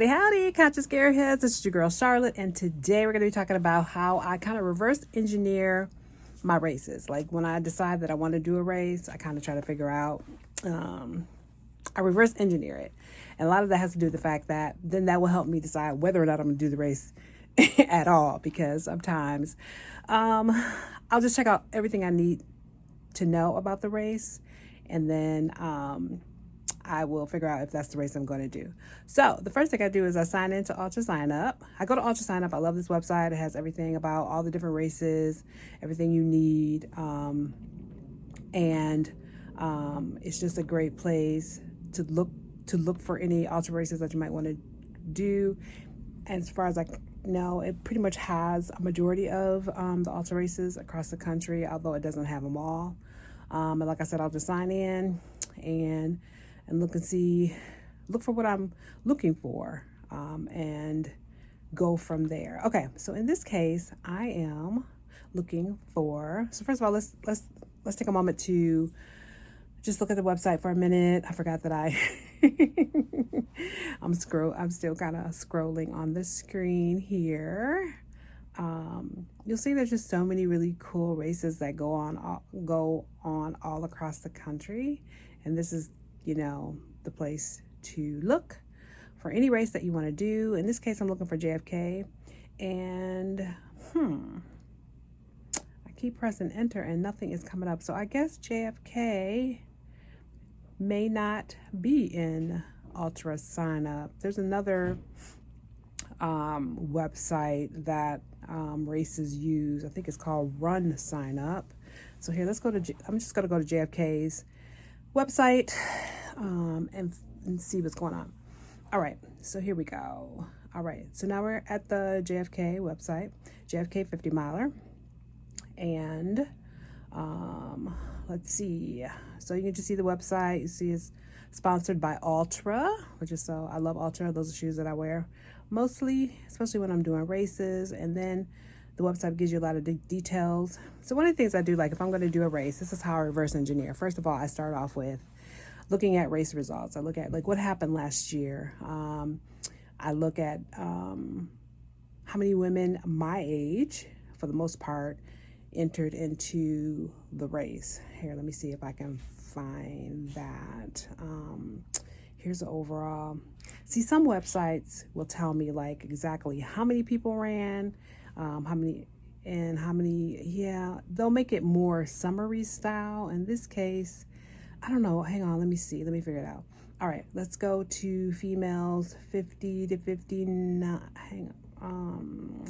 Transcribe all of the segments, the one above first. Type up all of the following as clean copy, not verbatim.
Howdy, howdy, conscious gearheads. This is your girl Charlotte, and today we're going to be talking about how I kind of reverse engineer my races. Like when I decide that I want to do a race, I kind of try to figure out, I reverse engineer it. And a lot of that has to do with the fact that then that will help me decide whether or not I'm going to do the race at all. Because sometimes I'll just check out everything I need to know about the race, and then I will figure out if that's the race I'm going to do. So the first thing I do is I sign into Ultra Sign Up. I go to Ultra Sign Up. I love this website. It has everything about all the different races, everything you need. And it's just a great place to look for any ultra races that you might want to do. And as far as I know, it pretty much has a majority of the ultra races across the country, although it doesn't have them all. And like I said, I'll just sign in and look for what I'm looking for, and go from there. Okay, so in this case, I am looking for. So first of all, let's take a moment to just look at the website for a minute. I forgot that I'm still kind of scrolling on the screen here. You'll see there's just so many really cool races that go on all across the country, and this is, the place to look for any race that you want to do. In this case, I'm looking for JFK, and I keep pressing enter and nothing is coming up. So I guess JFK may not be in Ultra Sign Up. There's another website that races use. I think it's called Run Sign Up. So here, I'm just going to go to JFK's website and see what's going on. All right, so here we go. All right, so now we're at the JFK website, JFK 50 miler, and let's see. So you can just see the website. You see it's sponsored by Ultra, which is I love Ultra. Those are shoes that I wear mostly, especially when I'm doing races. And then the website gives you a lot of details. So one of the things I do, like if I'm going to do a race, this is how I reverse engineer. First of all, I start off with looking at race results. I look at like what happened last year. I look at how many women my age, for the most part, entered into the race. Here, let me see if I can find that. Here's the overall. See, some websites will tell me like exactly how many people ran, how many, yeah, they'll make it more summary style. In this case, I don't know. Hang on, let me figure it out. All right, let's go to females 50 to 59. Hang on.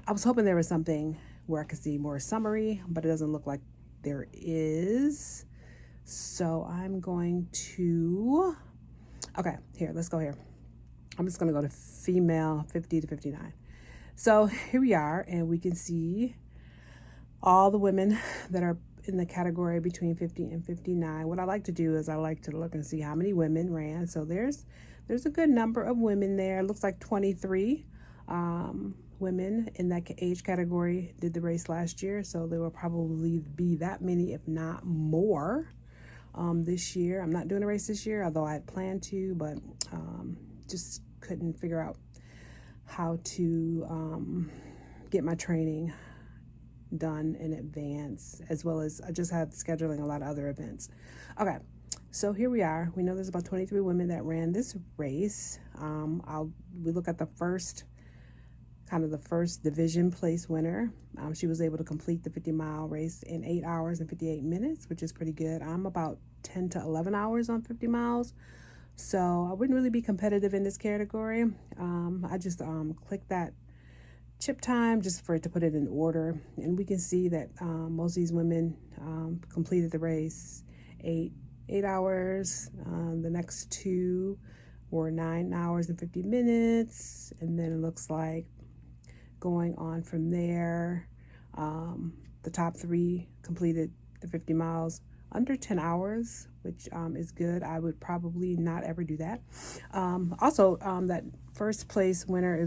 I was hoping there was something where I could see more summary, but it doesn't look like there is. So I'm going to, okay, here, let's go here. I'm just going to go to female 50 to 59. So here we are, and we can see all the women that are in the category between 50 and 59. What I like to do is I like to look and see how many women ran. So there's a good number of women there. It looks like 23 women in that age category did the race last year. So there will probably be that many, if not more, this year. I'm not doing a race this year, although I had planned to, but just couldn't figure out how to get my training done in advance, as well as I just had scheduling a lot of other events. Okay, so here we are. We know there's about 23 women that ran this race. We look at the first division place winner. She was able to complete the 50-mile race in 8 hours and 58 minutes, which is pretty good. I'm about 10 to 11 hours on 50 miles. So I wouldn't really be competitive in this category. I just click that chip time just for it to put it in order. And we can see that most of these women completed the race 8 hours. The next two were 9 hours and 50 minutes. And then it looks like going on from there, the top three completed the 50 miles under 10 hours, which is good. I would probably not ever do that. Also, that first place winner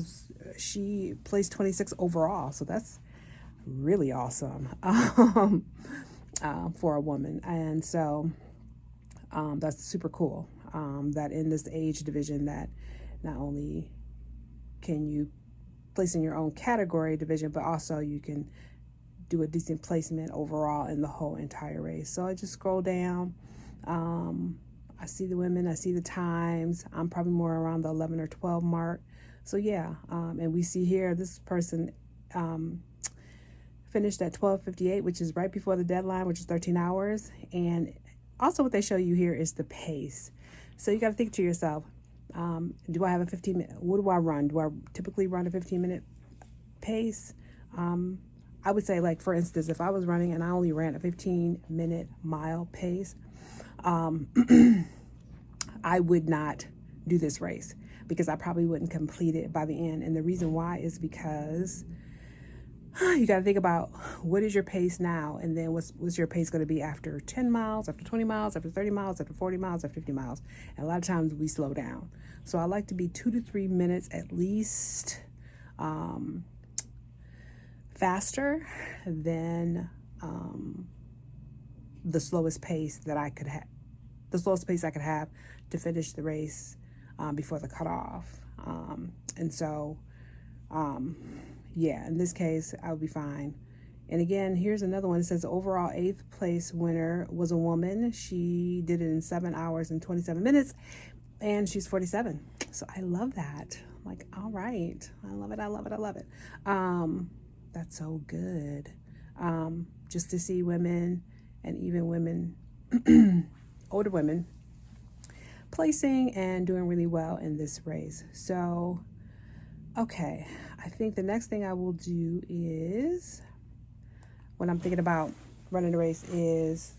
she placed 26 overall. So that's really awesome for a woman. And so that's super cool that in this age division that not only can you place in your own category division, but also you can do a decent placement overall in the whole entire race. So I just scroll down. I see the women, I see the times. I'm probably more around the 11 or 12 mark. So yeah, and we see here this person finished at 12:58, which is right before the deadline, which is 13 hours. And also what they show you here is the pace. So you got to think to yourself, do I have a 15-minute, what do I run? Do I typically run a 15-minute pace? I would say, like, for instance, if I was running and I only ran a 15-minute mile pace, I would not do this race because I probably wouldn't complete it by the end. And the reason why is because you got to think about what is your pace now, and then what's your pace going to be after 10 miles, after 20 miles, after 30 miles, after 40 miles, after 50 miles. And a lot of times we slow down. So I like to be 2 to 3 minutes at least faster than the slowest pace that I could have, the slowest pace I could have to finish the race before the cutoff. And so, yeah, in this case, I would be fine. And again, here's another one. It says overall 8th place winner was a woman. She did it in 7 hours and 27 minutes, and she's 47. So I love that. I'm like, all right, I love it. I love it. I love it. That's so good. Just to see women, and even women, older women, placing and doing really well in this race. So, okay, I think the next thing I will do is, when I'm thinking about running the race, is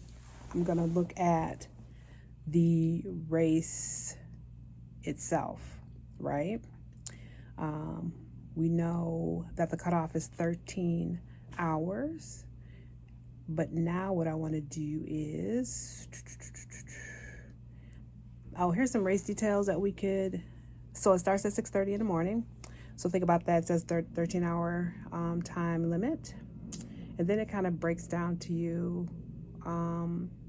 I'm going to look at the race itself, right? We know that the cutoff is 13 hours, but now what I want to do is, oh, here's some race details that we could, so it starts at 6:30 in the morning. So think about that. It says 13-hour time limit. And then it kind of breaks down to you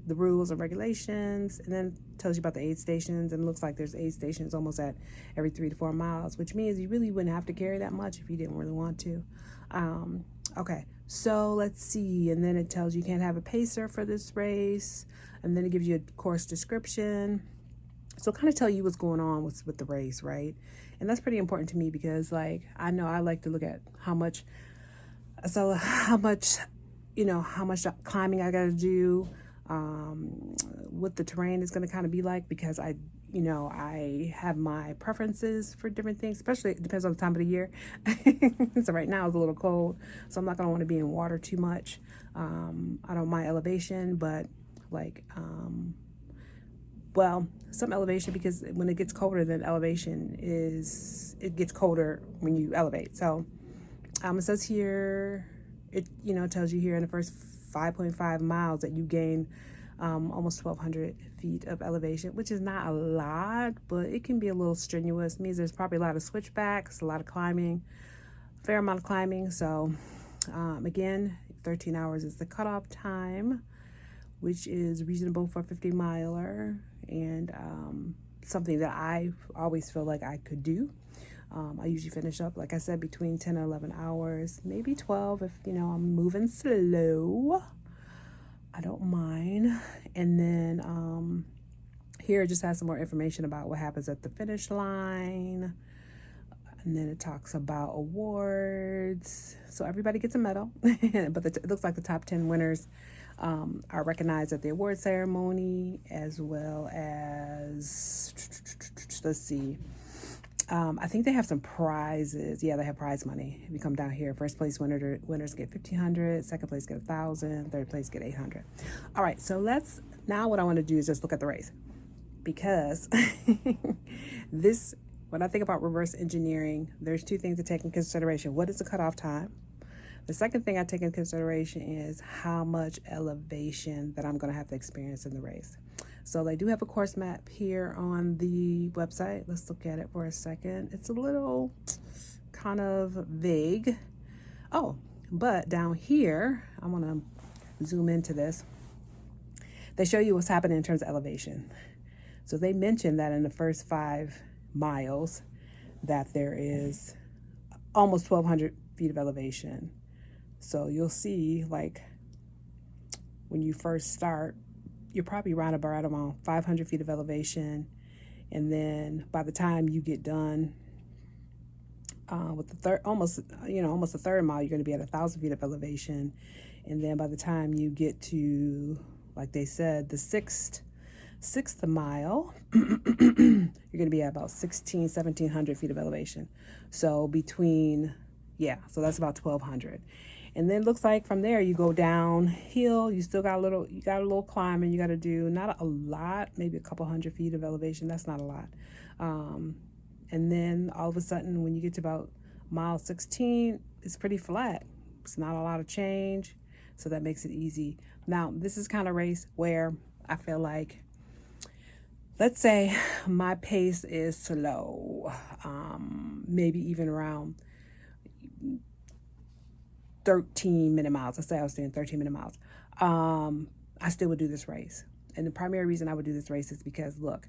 the rules and regulations, and then tells you about the aid stations. And it looks like there's aid stations almost at every 3 to 4 miles, which means you really wouldn't have to carry that much if you didn't really want to. Okay, so let's see. And then it tells you can't have a pacer for this race. And then it gives you a course description. So kind of tell you what's going on with the race, right? And that's pretty important to me because, like, I know I like to look at how much climbing I got to do, what the terrain is going to kind of be like, because I have my preferences for different things, especially it depends on the time of the year. So right now it's a little cold, so I'm not going to want to be in water too much. I don't mind elevation, but like, well, some elevation, because when it gets colder, then it gets colder when you elevate. So it says here, it tells you here in the first 5.5 miles that you gain almost 1,200 feet of elevation, which is not a lot, but it can be a little strenuous. It means there's probably a lot of switchbacks, a lot of climbing, a fair amount of climbing. So again, 13 hours is the cutoff time, which is reasonable for a 50-miler, and something that I always feel like I could do. I usually finish up, like I said, between 10 and 11 hours, maybe 12 if, I'm moving slow. I don't mind. And then here it just has some more information about what happens at the finish line. And then it talks about awards. So everybody gets a medal, but it looks like the top 10 winners are recognized at the award ceremony, as well as, let's see, I think they have some prizes. Yeah, they have prize money. If you come down here, first place winners get $1,500, second place get $1,000, third place get $800. All right, so now what I want to do is just look at the race, because when I think about reverse engineering, there's two things to take in consideration. What is the cutoff time? The second thing I take into consideration is how much elevation that I'm going to have to experience in the race. So they do have a course map here on the website. Let's look at it for a second. It's a little kind of vague. Oh, but down here, I want to zoom into this. They show you what's happening in terms of elevation. So they mentioned that in the first 5 miles, that there is almost 1,200 feet of elevation. So you'll see, like, when you first start, you're probably right around 500 feet of elevation. And then by the time you get done with the almost a third mile, you're going to be at 1,000 feet of elevation. And then by the time you get to, like they said, the sixth mile, you're going to be at about 1,700 feet of elevation. So so that's about 1,200. And then it looks like from there you go downhill. You still got a little climbing you got to do. Not a lot, maybe a couple hundred feet of elevation. That's not a lot. And then all of a sudden, when you get to about mile 16, it's pretty flat. It's not a lot of change, so that makes it easy. Now, this is kind of race where I feel like, let's say my pace is slow, maybe even around 13-minute miles. Let's say I was doing 13-minute miles. I still would do this race. And the primary reason I would do this race is because, look,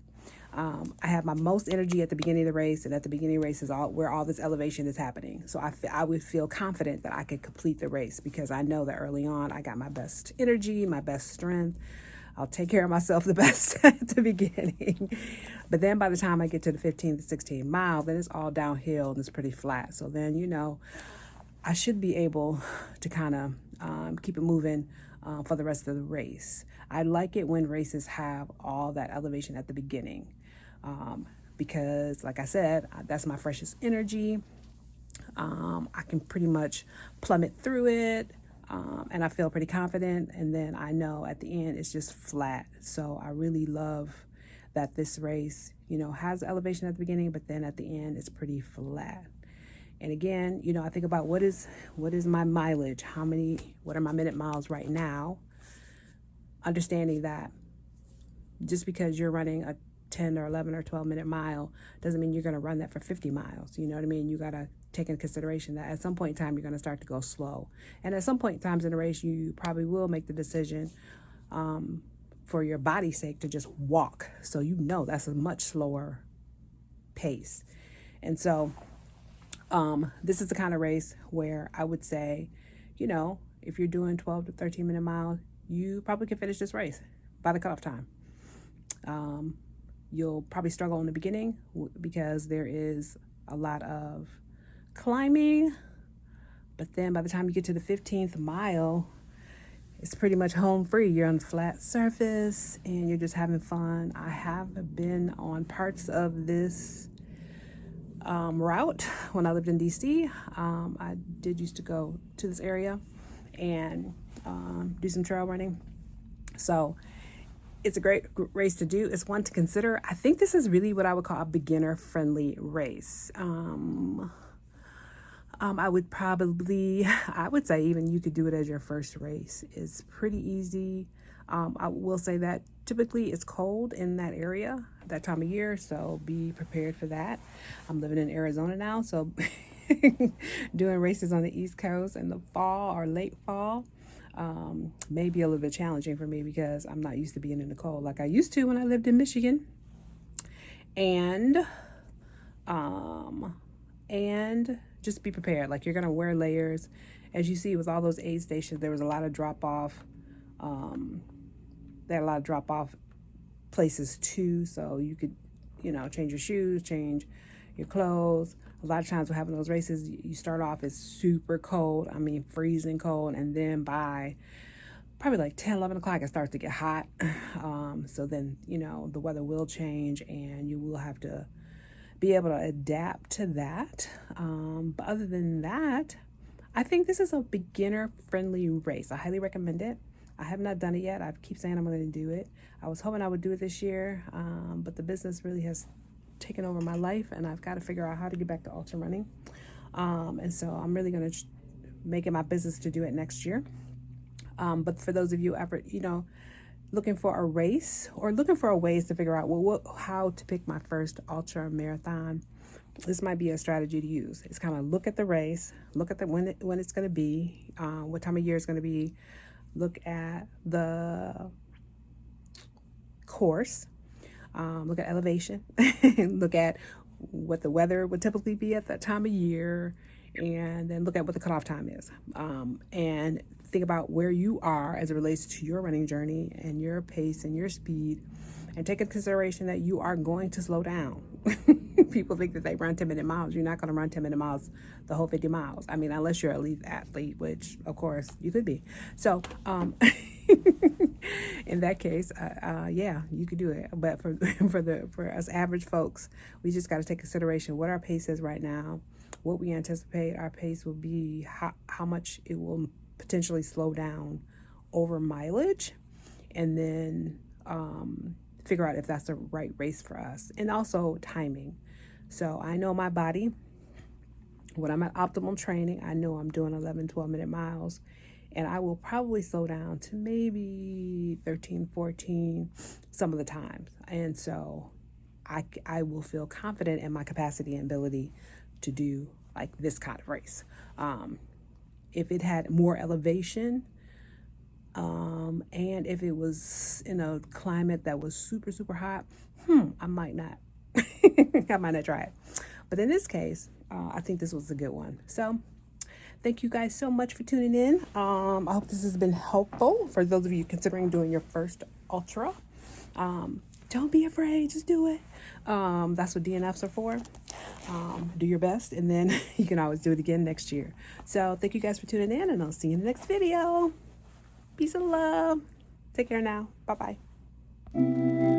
I have my most energy at the beginning of the race, and at the beginning of the race is where all this elevation is happening. So I would feel confident that I could complete the race because I know that early on I got my best energy, my best strength. I'll take care of myself the best at the beginning. But then by the time I get to the 15 to 16 mile, then it's all downhill and it's pretty flat. So then, I should be able to kind of keep it moving for the rest of the race. I like it when races have all that elevation at the beginning because, like I said, that's my freshest energy. I can pretty much plummet through it and I feel pretty confident. And then I know at the end it's just flat. So I really love that this race, has elevation at the beginning, but then at the end it's pretty flat. And again, I think about what is my mileage? What are my minute miles right now? Understanding that just because you're running a 10 or 11 or 12-minute mile doesn't mean you're going to run that for 50 miles. You know what I mean? You got to take into consideration that at some point in time, you're going to start to go slow. And at some point in times in the race, you probably will make the decision for your body's sake to just walk. So that's a much slower pace. And so this is the kind of race where I would say, if you're doing 12 to 13-minute miles, you probably can finish this race by the cutoff time. You'll probably struggle in the beginning because there is a lot of climbing, but then by the time you get to the 15th mile, it's pretty much home free. You're on flat surface and you're just having fun. I have been on parts of this route when I lived in DC. I did used to go to this area and do some trail running. So it's a great race to do. It's one to consider. I think this is really what I would call a beginner-friendly race. I would say even you could do it as your first race. It's pretty easy. I will say that typically it's cold in that area at that time of year, so be prepared for that. I'm living in Arizona now, so doing races on the East Coast in the fall or late fall may be a little bit challenging for me because I'm not used to being in the cold like I used to when I lived in Michigan. And just be prepared. Like, you're going to wear layers. As you see with all those aid stations, there was a lot of drop off. There are a lot of drop off places too. So you could, change your shoes, change your clothes. A lot of times we're having those races, you start off, it's super cold. I mean, freezing cold. And then by probably like 10, 11 o'clock, it starts to get hot. So then, the weather will change and you will have to be able to adapt to that. But other than that, I think this is a beginner-friendly race. I highly recommend it. I have not done it yet. I keep saying I'm going to do it. I was hoping I would do it this year, but the business really has taken over my life, and I've got to figure out how to get back to ultra running. And so I'm really going to make it my business to do it next year. But for those of you ever, looking for a race or looking for a ways to figure out how to pick my first ultra marathon, this might be a strategy to use. It's kind of look at the race, look at when it's going to be, what time of year it's going to be, look at the course, look at elevation, look at what the weather would typically be at that time of year, and then look at what the cutoff time is. And think about where you are as it relates to your running journey and your pace and your speed, and take into consideration that you are going to slow down. People think that they run 10-minute miles. You're not going to run 10-minute miles the whole 50 miles. I mean, unless you're an elite athlete, which of course you could be. So, in that case, yeah, you could do it. But for us average folks, we just got to take consideration what our pace is right now, what we anticipate our pace will be, how much it will potentially slow down over mileage, and then figure out if that's the right race for us, and also timing. So I know my body, when I'm at optimal training, I know I'm doing 11-12-minute miles, and I will probably slow down to maybe 13, 14 some of the times. And so I will feel confident in my capacity and ability to do like this kind of race. If it had more elevation, and if it was in a climate that was super, super hot, I might not. I might not try it. But in this case, I think this was a good one. So thank you guys so much for tuning in. I hope this has been helpful for those of you considering doing your first ultra. Don't be afraid, just do it. That's what DNFs are for. Do your best, and then you can always do it again next year. So thank you guys for tuning in, and I'll see you in the next video. Peace and love. Take care now. Bye-bye.